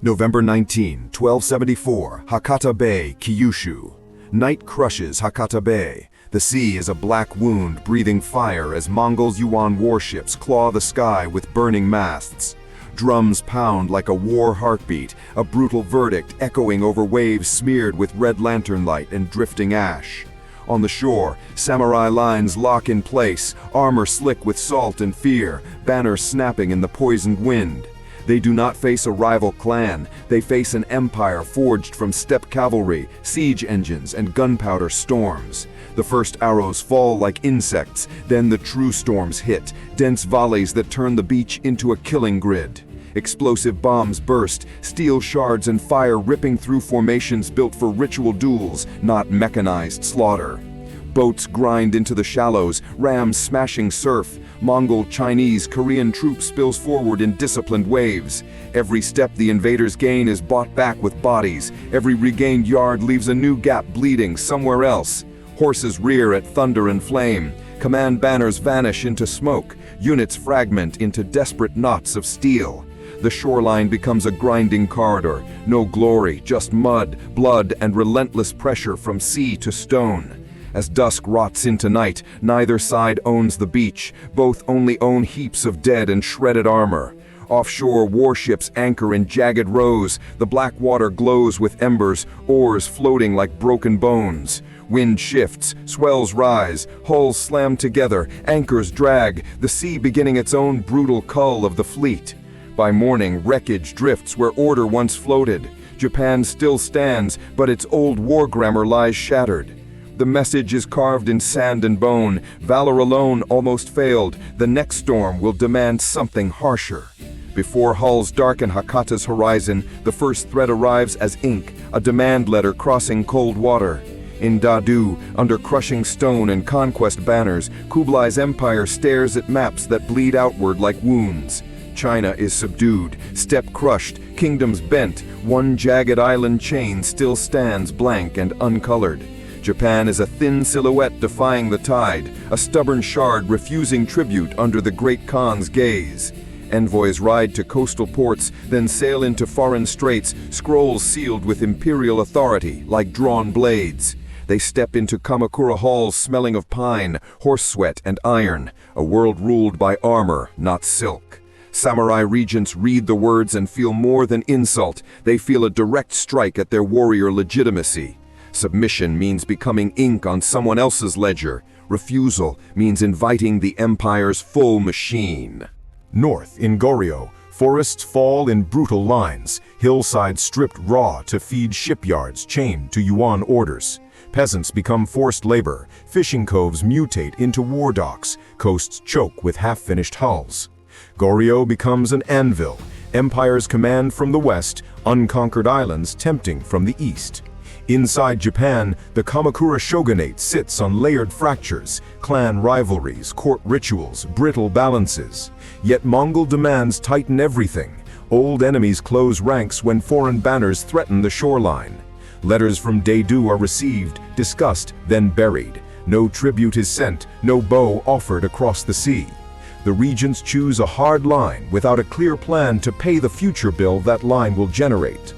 November 19, 1274, Hakata Bay, Kyushu. Night crushes Hakata Bay. The sea is a black wound breathing fire as Mongols' Yuan warships claw the sky with burning masts. Drums pound like a war heartbeat, a brutal verdict echoing over waves smeared with red lantern light and drifting ash. On the shore, samurai lines lock in place, armor slick with salt and fear, banners snapping in the poisoned wind. They do not face a rival clan, they face an empire forged from steppe cavalry, siege engines, and gunpowder storms. The first arrows fall like insects, then the true storms hit, dense volleys that turn the beach into a killing grid. Explosive bombs burst, steel shards and fire ripping through formations built for ritual duels, not mechanized slaughter. Boats grind into the shallows, rams smashing surf. Mongol, Chinese, Korean troops spills forward in disciplined waves. Every step the invaders gain is bought back with bodies. Every regained yard leaves a new gap bleeding somewhere else. Horses rear at thunder and flame. Command banners vanish into smoke. Units fragment into desperate knots of steel. The shoreline becomes a grinding corridor. No glory, just mud, blood, and relentless pressure from sea to stone. As dusk rots into night, neither side owns the beach. Both only own heaps of dead and shredded armor. Offshore warships anchor in jagged rows. The black water glows with embers, oars floating like broken bones. Wind shifts, swells rise, hulls slam together, anchors drag, the sea beginning its own brutal cull of the fleet. By morning, wreckage drifts where order once floated. Japan still stands, but its old war grammar lies shattered. The message is carved in sand and bone. Valor alone almost failed. The next storm will demand something harsher. Before hulls darken Hakata's horizon, the first threat arrives as ink, a demand letter crossing cold water. In Dadu, under crushing stone and conquest banners, Kublai's empire stares at maps that bleed outward like wounds. China is subdued, steppe crushed, kingdoms bent. One jagged island chain still stands blank and uncolored. Japan is a thin silhouette defying the tide, a stubborn shard refusing tribute under the Great Khan's gaze. Envoys ride to coastal ports, then sail into foreign straits, scrolls sealed with imperial authority, like drawn blades. They step into Kamakura halls smelling of pine, horse sweat, and iron, a world ruled by armor, not silk. Samurai regents read the words and feel more than insult. They feel a direct strike at their warrior legitimacy. Submission means becoming ink on someone else's ledger. Refusal means inviting the empire's full machine. North in Goryeo, forests fall in brutal lines, hillsides stripped raw to feed shipyards chained to Yuan orders. Peasants become forced labor, fishing coves mutate into war docks, coasts choke with half-finished hulls. Goryeo becomes an anvil, empires command from the west, unconquered islands tempting from the east. Inside Japan, the Kamakura shogunate sits on layered fractures, clan rivalries, court rituals, brittle balances. Yet Mongol demands tighten everything. Old enemies close ranks when foreign banners threaten the shoreline. Letters from Daedu are received, discussed, then buried. No tribute is sent, no bow offered across the sea. The regents choose a hard line without a clear plan to pay the future bill that line will generate.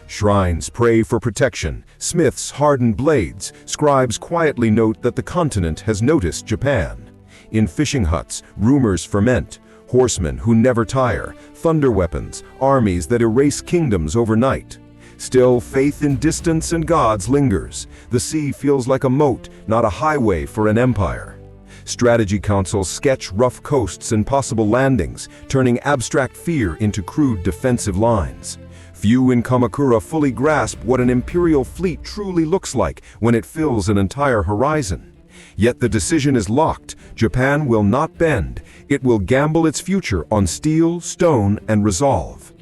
Shrines pray for protection, smiths harden blades, scribes quietly note that the continent has noticed Japan. In fishing huts, rumors ferment, horsemen who never tire, thunder weapons, armies that erase kingdoms overnight. Still, faith in distance and gods lingers. The sea feels like a moat, not a highway for an empire. Strategy councils sketch rough coasts and possible landings, turning abstract fear into crude defensive lines. Few in Kamakura fully grasp what an imperial fleet truly looks like when it fills an entire horizon. Yet the decision is locked. Japan will not bend. It will gamble its future on steel, stone, and resolve.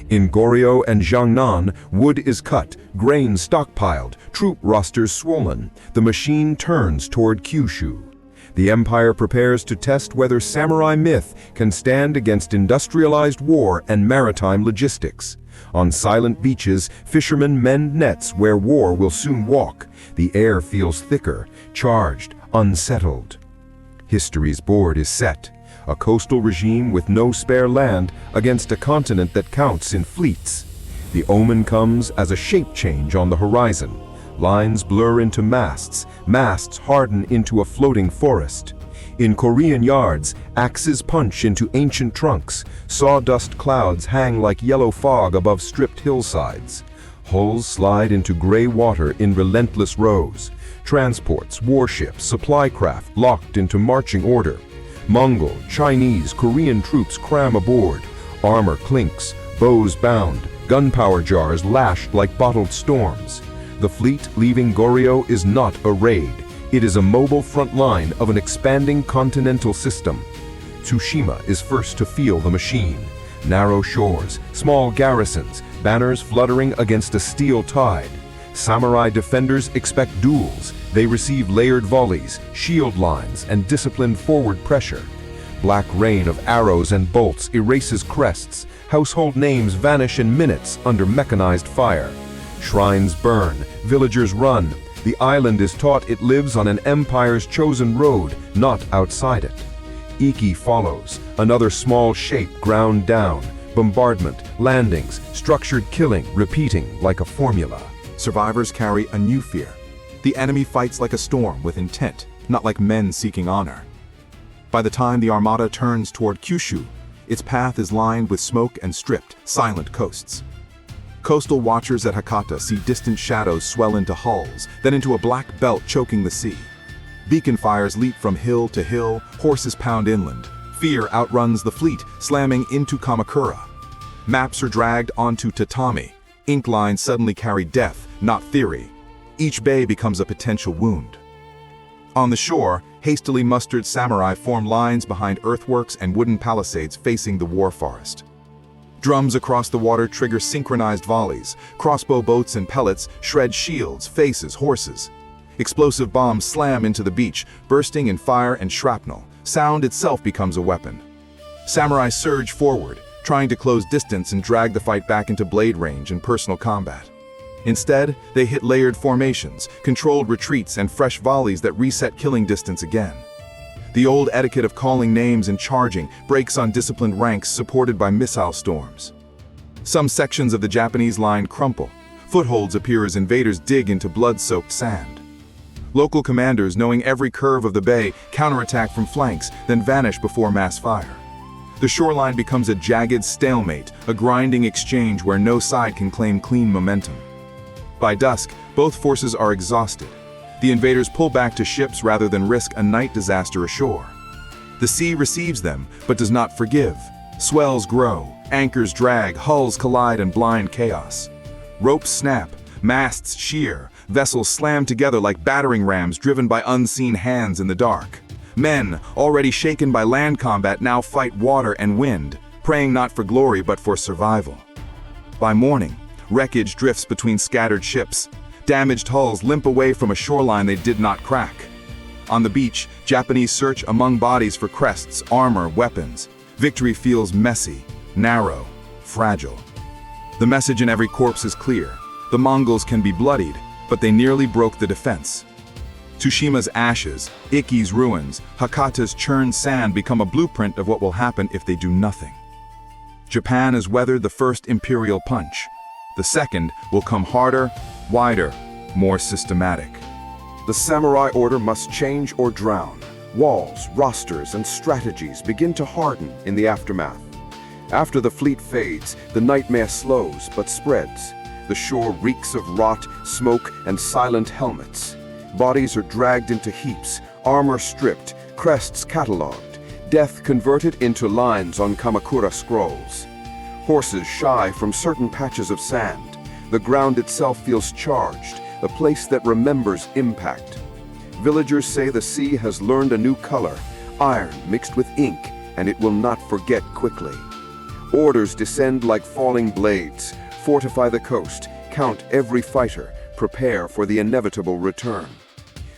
In Goryeo and Jiangnan, wood is cut, grain stockpiled, troop rosters swollen. The machine turns toward Kyushu. The empire prepares to test whether samurai myth can stand against industrialized war and maritime logistics. On silent beaches, fishermen mend nets where war will soon walk. The air feels thicker, charged, unsettled. History's board is set. A coastal regime with no spare land against a continent that counts in fleets. The omen comes as a shape change on the horizon. Lines blur into masts, masts harden into a floating forest. In Korean yards, axes punch into ancient trunks, sawdust clouds hang like yellow fog above stripped hillsides. Hulls slide into gray water in relentless rows. Transports, warships, supply craft locked into marching order. Mongol, Chinese, Korean troops cram aboard. Armor clinks, bows bound, gunpowder jars lashed like bottled storms. The fleet leaving Goryeo is not a raid. It is a mobile front line of an expanding continental system. Tsushima is first to feel the machine. Narrow shores, small garrisons, banners fluttering against a steel tide. Samurai defenders expect duels. They receive layered volleys, shield lines, and disciplined forward pressure. Black rain of arrows and bolts erases crests. Household names vanish in minutes under mechanized fire. Shrines burn, villagers run. The island is taught it lives on an empire's chosen road, not outside it. Iki follows, another small shape ground down. Bombardment, landings, structured killing, repeating like a formula. Survivors carry a new fear. The enemy fights like a storm with intent, not like men seeking honor. By the time the Armada turns toward Kyushu, its path is lined with smoke and stripped, silent coasts. Coastal watchers at Hakata see distant shadows swell into hulls, then into a black belt choking the sea. Beacon fires leap from hill to hill, horses pound inland. Fear outruns the fleet, slamming into Kamakura. Maps are dragged onto tatami. Ink lines suddenly carry death, not theory. Each bay becomes a potential wound. On the shore, hastily mustered samurai form lines behind earthworks and wooden palisades facing the war forest. Drums across the water trigger synchronized volleys. Crossbow boats and pellets shred shields, faces, horses. Explosive bombs slam into the beach, bursting in fire and shrapnel. Sound itself becomes a weapon. Samurai surge forward, trying to close distance and drag the fight back into blade range and personal combat. Instead, they hit layered formations, controlled retreats, and fresh volleys that reset killing distance again. The old etiquette of calling names and charging breaks on disciplined ranks supported by missile storms. Some sections of the Japanese line crumple. Footholds appear as invaders dig into blood-soaked sand. Local commanders, knowing every curve of the bay, counterattack from flanks, then vanish before mass fire. The shoreline becomes a jagged stalemate, a grinding exchange where no side can claim clean momentum. By dusk, both forces are exhausted. The invaders pull back to ships rather than risk a night disaster ashore. The sea receives them, but does not forgive. Swells grow, anchors drag, hulls collide in blind chaos. Ropes snap, masts shear, vessels slam together like battering rams driven by unseen hands in the dark. Men, already shaken by land combat, now fight water and wind, praying not for glory but for survival. By morning, wreckage drifts between scattered ships. Damaged hulls limp away from a shoreline they did not crack. On the beach, Japanese search among bodies for crests, armor, weapons. Victory feels messy, narrow, fragile. The message in every corpse is clear. The Mongols can be bloodied, but they nearly broke the defense. Tsushima's ashes, Iki's ruins, Hakata's churned sand become a blueprint of what will happen if they do nothing. Japan has weathered the first imperial punch. The second will come harder, wider, more systematic. The samurai order must change or drown. Walls, rosters, and strategies begin to harden in the aftermath. After the fleet fades, the nightmare slows but spreads. The shore reeks of rot, smoke, and silent helmets. Bodies are dragged into heaps, armor stripped, crests catalogued, death converted into lines on Kamakura scrolls. Horses shy from certain patches of sand. The ground itself feels charged, a place that remembers impact. Villagers say the sea has learned a new color, iron mixed with ink, and it will not forget quickly. Orders descend like falling blades. Fortify the coast, count every fighter, prepare for the inevitable return.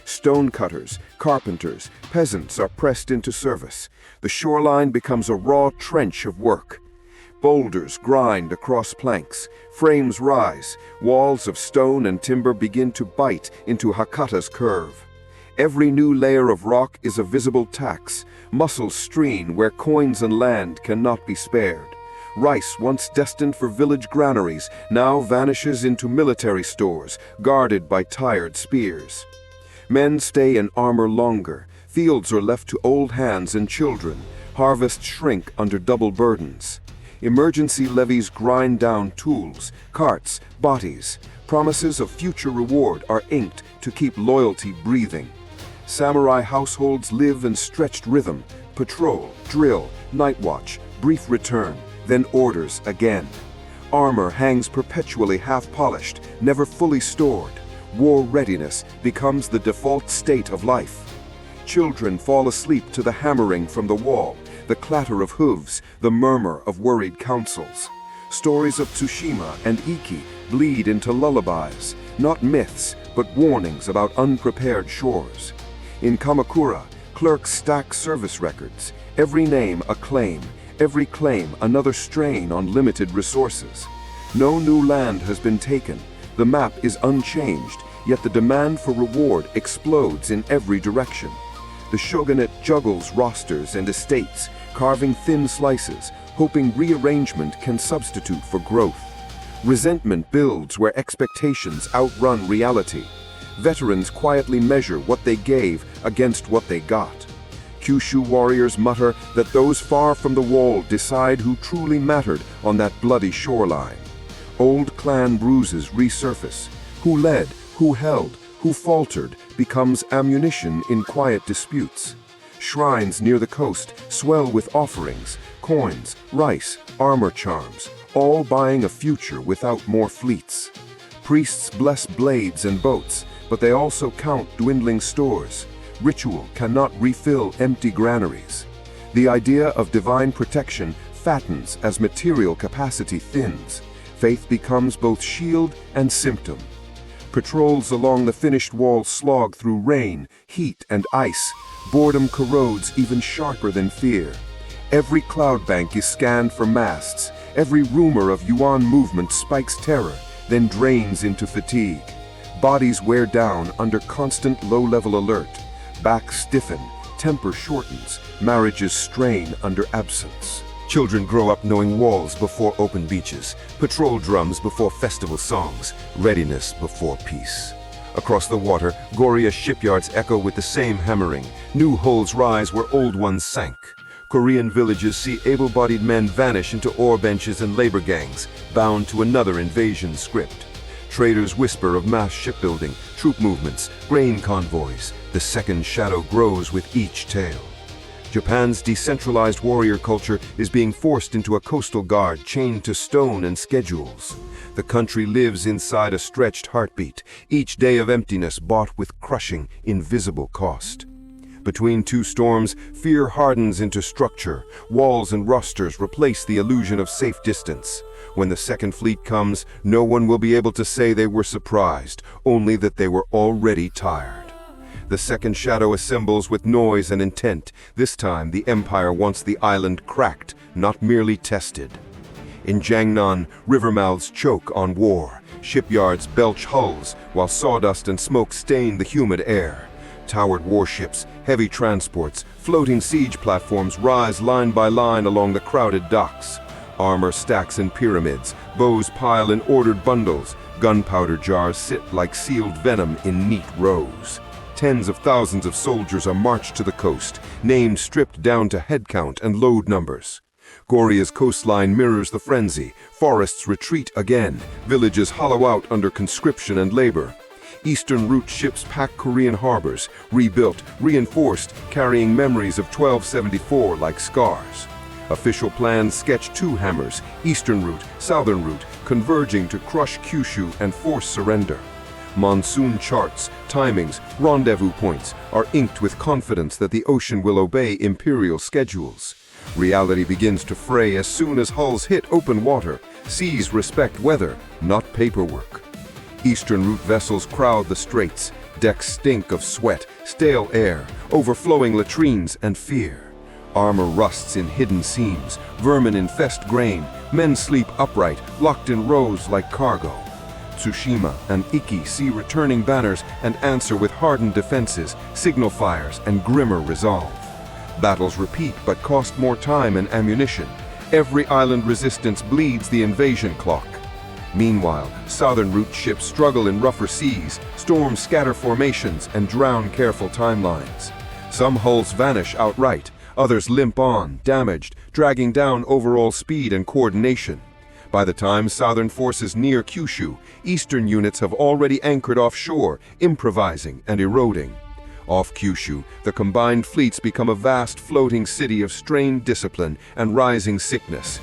Stonecutters, carpenters, peasants are pressed into service. The shoreline becomes a raw trench of work. Boulders grind across planks, frames rise, walls of stone and timber begin to bite into Hakata's curve. Every new layer of rock is a visible tax, muscles stream where coins and land cannot be spared. Rice, once destined for village granaries, now vanishes into military stores, guarded by tired spears. Men stay in armor longer, fields are left to old hands and children, harvests shrink under double burdens. Emergency levies grind down tools, carts, bodies. Promises of future reward are inked to keep loyalty breathing. Samurai households live in stretched rhythm, patrol, drill, night watch, brief return, then orders again. Armor hangs perpetually half-polished, never fully stored. War readiness becomes the default state of life. Children fall asleep to the hammering from the wall, the clatter of hooves, the murmur of worried councils. Stories of Tsushima and Iki bleed into lullabies, not myths, but warnings about unprepared shores. In Kamakura, clerks stack service records, every name a claim, every claim another strain on limited resources. No new land has been taken, the map is unchanged, yet the demand for reward explodes in every direction. The shogunate juggles rosters and estates, carving thin slices, hoping rearrangement can substitute for growth. Resentment builds where expectations outrun reality. Veterans quietly measure what they gave against what they got. Kyushu warriors mutter that those far from the wall decide who truly mattered on that bloody shoreline. Old clan bruises resurface. Who led, who held, who faltered becomes ammunition in quiet disputes. Shrines near the coast swell with offerings, coins, rice, armor charms, all buying a future without more fleets. Priests bless blades and boats, but they also count dwindling stores. Ritual cannot refill empty granaries. The idea of divine protection fattens as material capacity thins. Faith becomes both shield and symptom. Patrols along the finished wall slog through rain, heat, and ice. Boredom corrodes even sharper than fear. Every cloud bank is scanned for masts. Every rumor of Yuan movement spikes terror, then drains into fatigue. Bodies wear down under constant low-level alert. Backs stiffen, temper shortens, marriages strain under absence. Children grow up knowing walls before open beaches, patrol drums before festival songs, readiness before peace. Across the water, Goryeo shipyards echo with the same hammering. New hulls rise where old ones sank. Korean villages see able-bodied men vanish into ore benches and labor gangs, bound to another invasion script. Traders whisper of mass shipbuilding, troop movements, grain convoys. The second shadow grows with each tale. Japan's decentralized warrior culture is being forced into a coastal guard chained to stone and schedules. The country lives inside a stretched heartbeat, each day of emptiness bought with crushing, invisible cost. Between two storms, fear hardens into structure. Walls and rosters replace the illusion of safe distance. When the second fleet comes, no one will be able to say they were surprised, only that they were already tired. The second shadow assembles with noise and intent. This time, the Empire wants the island cracked, not merely tested. In Jiangnan, river mouths choke on war. Shipyards belch hulls, while sawdust and smoke stain the humid air. Towered warships, heavy transports, floating siege platforms rise line by line along the crowded docks. Armor stacks in pyramids, bows pile in ordered bundles, gunpowder jars sit like sealed venom in neat rows. Tens of thousands of soldiers are marched to the coast, names stripped down to head count and load numbers. Goryeo's coastline mirrors the frenzy. Forests retreat again, villages hollow out under conscription and labor. Eastern route ships pack Korean harbors, rebuilt, reinforced, carrying memories of 1274 like scars. Official plans sketch two hammers, eastern route, southern route, converging to crush Kyushu and force surrender. Monsoon charts, timings, rendezvous points are inked with confidence that the ocean will obey imperial schedules. Reality begins to fray as soon as hulls hit open water. Seas respect weather, not paperwork. Eastern route vessels crowd the straits. Decks stink of sweat, stale air, overflowing latrines, and fear. Armor rusts in hidden seams, vermin infest grain, men sleep upright, locked in rows like cargo. Tsushima and Iki see returning banners and answer with hardened defenses, signal fires, and grimmer resolve. Battles repeat but cost more time and ammunition. Every island resistance bleeds the invasion clock. Meanwhile, southern route ships struggle in rougher seas, storms scatter formations, and drown careful timelines. Some hulls vanish outright, others limp on, damaged, dragging down overall speed and coordination. By the time southern forces near Kyushu, eastern units have already anchored offshore, improvising and eroding. Off Kyushu, the combined fleets become a vast floating city of strained discipline and rising sickness.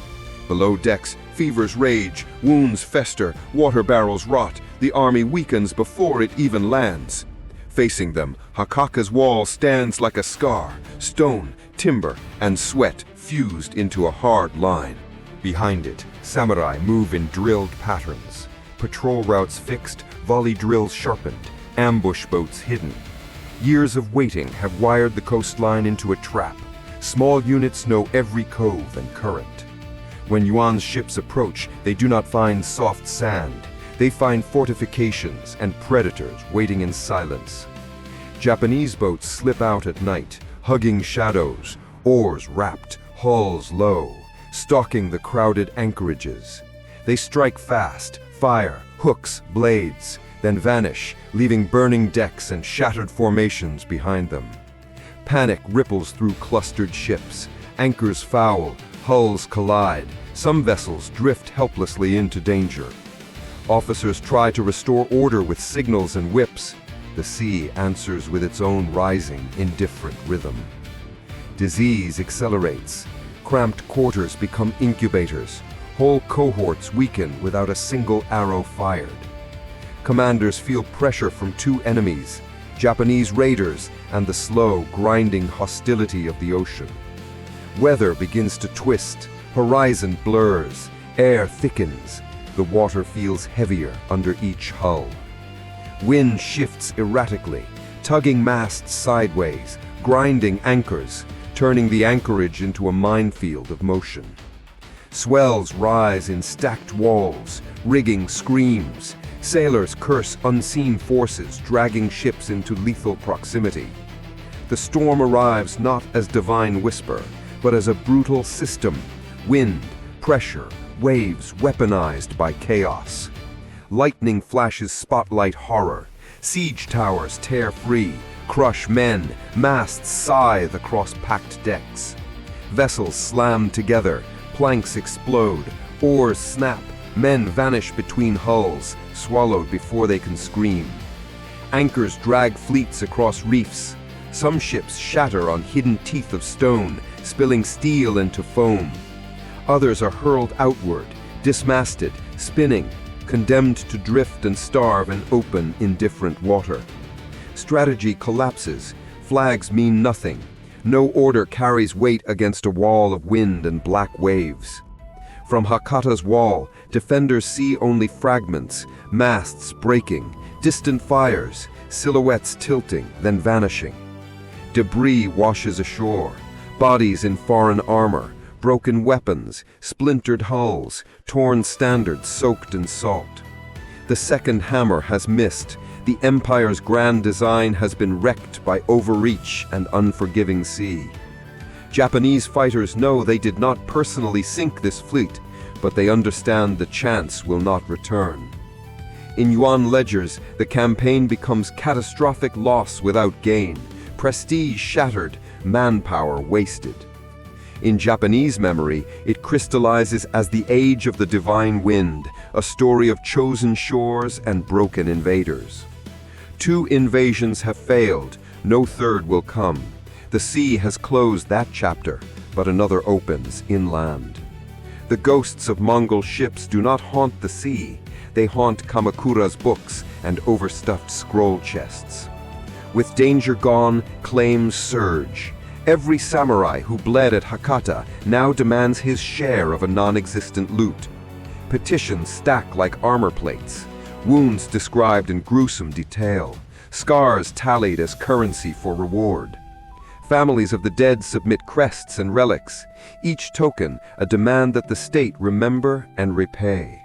Below decks, fevers rage, wounds fester, water barrels rot, the army weakens before it even lands. Facing them, Hakata's wall stands like a scar, stone, timber, and sweat fused into a hard line. Behind it, samurai move in drilled patterns. Patrol routes fixed, volley drills sharpened, ambush boats hidden. Years of waiting have wired the coastline into a trap. Small units know every cove and current. When Yuan's ships approach, they do not find soft sand. They find fortifications and predators waiting in silence. Japanese boats slip out at night, hugging shadows, oars wrapped, hulls low, stalking the crowded anchorages. They strike fast, fire, hooks, blades, then vanish, leaving burning decks and shattered formations behind them. Panic ripples through clustered ships, anchors foul, hulls collide, some vessels drift helplessly into danger. Officers try to restore order with signals and whips. The sea answers with its own rising, indifferent rhythm. Disease accelerates. Cramped quarters become incubators. Whole cohorts weaken without a single arrow fired. Commanders feel pressure from two enemies, Japanese raiders and the slow, grinding hostility of the ocean. Weather begins to twist, horizon blurs, air thickens, the water feels heavier under each hull. Wind shifts erratically, tugging masts sideways, grinding anchors, turning the anchorage into a minefield of motion. Swells rise in stacked walls, rigging screams. Sailors curse unseen forces dragging ships into lethal proximity. The storm arrives not as divine whisper, but as a brutal system. Wind, pressure, waves weaponized by chaos. Lightning flashes spotlight horror. Siege towers tear free, crush men, masts scythe across packed decks. Vessels slam together, planks explode, oars snap, men vanish between hulls, swallowed before they can scream. Anchors drag fleets across reefs. Some ships shatter on hidden teeth of stone, spilling steel into foam. Others are hurled outward, dismasted, spinning, condemned to drift and starve in open, indifferent water. Strategy collapses. Flags mean nothing. No order carries weight against a wall of wind and black waves. From Hakata's wall, defenders see only fragments, masts breaking, distant fires, silhouettes tilting, then vanishing. Debris washes ashore, bodies in foreign armor, broken weapons, splintered hulls, torn standards soaked in salt. The second hammer has missed. The Empire's grand design has been wrecked by overreach and unforgiving sea. Japanese fighters know they did not personally sink this fleet, but they understand the chance will not return. In Yuan ledgers, the campaign becomes catastrophic loss without gain, prestige shattered, manpower wasted. In Japanese memory, it crystallizes as the Age of the Divine Wind, a story of chosen shores and broken invaders. 2 invasions have failed, no third will come. The sea has closed that chapter, but another opens inland. The ghosts of Mongol ships do not haunt the sea, they haunt Kamakura's books and overstuffed scroll chests. With danger gone, claims surge. Every samurai who bled at Hakata now demands his share of a non-existent loot. Petitions stack like armor plates, wounds described in gruesome detail, scars tallied as currency for reward. Families of the dead submit crests and relics, each token a demand that the state remember and repay.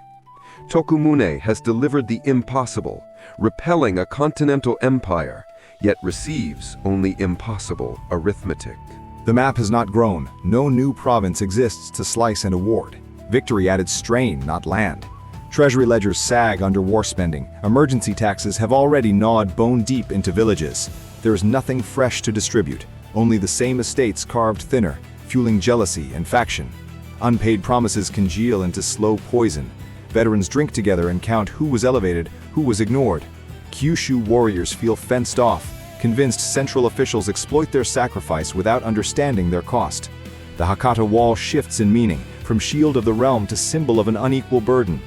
Tokumune has delivered the impossible, repelling a continental empire, yet receives only impossible arithmetic. The map has not grown. No new province exists to slice and award. Victory added strain, not land. Treasury ledgers sag under war spending. Emergency taxes have already gnawed bone deep into villages. There is nothing fresh to distribute, only the same estates carved thinner, fueling jealousy and faction. Unpaid promises congeal into slow poison. Veterans drink together and count who was elevated, who was ignored. Kyushu warriors feel fenced off, convinced central officials exploit their sacrifice without understanding their cost. The Hakata wall shifts in meaning, from shield of the realm to symbol of an unequal burden.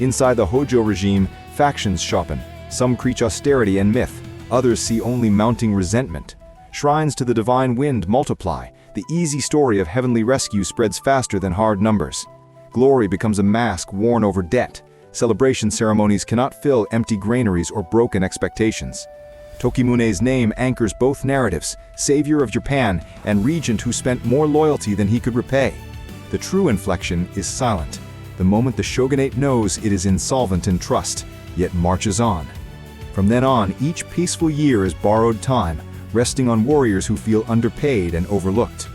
Inside the Hojo regime, factions sharpen. Some preach austerity and myth, others see only mounting resentment. Shrines to the divine wind multiply. The easy story of heavenly rescue spreads faster than hard numbers. Glory becomes a mask worn over debt. Celebration ceremonies cannot fill empty granaries or broken expectations. Tokimune's name anchors both narratives, savior of Japan and regent who spent more loyalty than he could repay. The true inflection is silent. The moment the shogunate knows it is insolvent in trust, yet marches on. From then on, each peaceful year is borrowed time, resting on warriors who feel underpaid and overlooked.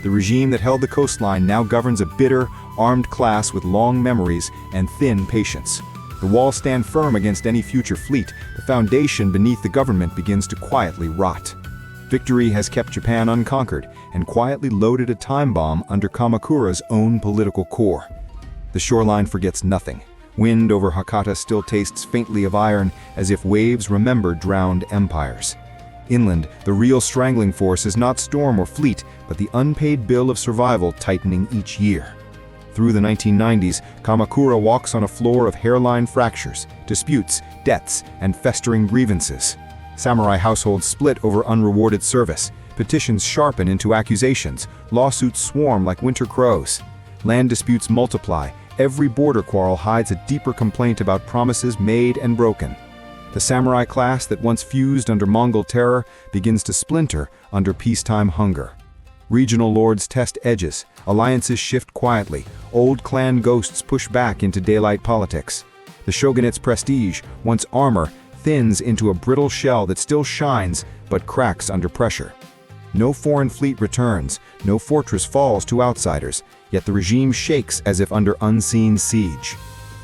The regime that held the coastline now governs a bitter, armed class with long memories and thin patience. The walls stand firm against any future fleet. The foundation beneath the government begins to quietly rot. Victory has kept Japan unconquered and quietly loaded a time bomb under Kamakura's own political core. The shoreline forgets nothing. Wind over Hakata still tastes faintly of iron, as if waves remember drowned empires. Inland, the real strangling force is not storm or fleet, but the unpaid bill of survival tightening each year. Through the 1990s, Kamakura walks on a floor of hairline fractures, disputes, debts, and festering grievances. Samurai households split over unrewarded service. Petitions sharpen into accusations. Lawsuits swarm like winter crows. Land disputes multiply. Every border quarrel hides a deeper complaint about promises made and broken. The samurai class that once fused under Mongol terror begins to splinter under peacetime hunger. Regional lords test edges. Alliances shift quietly. Old clan ghosts push back into daylight politics. The shogunate's prestige, once armor, thins into a brittle shell that still shines but cracks under pressure. No foreign fleet returns, no fortress falls to outsiders, yet the regime shakes as if under unseen siege.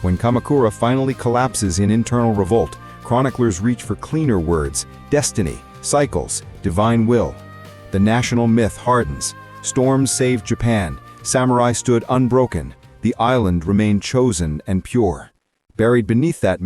When Kamakura finally collapses in internal revolt, chroniclers reach for cleaner words: destiny, cycles, divine will. The national myth hardens. Storms saved Japan. Samurai stood unbroken. The island remained chosen and pure. Buried beneath that myth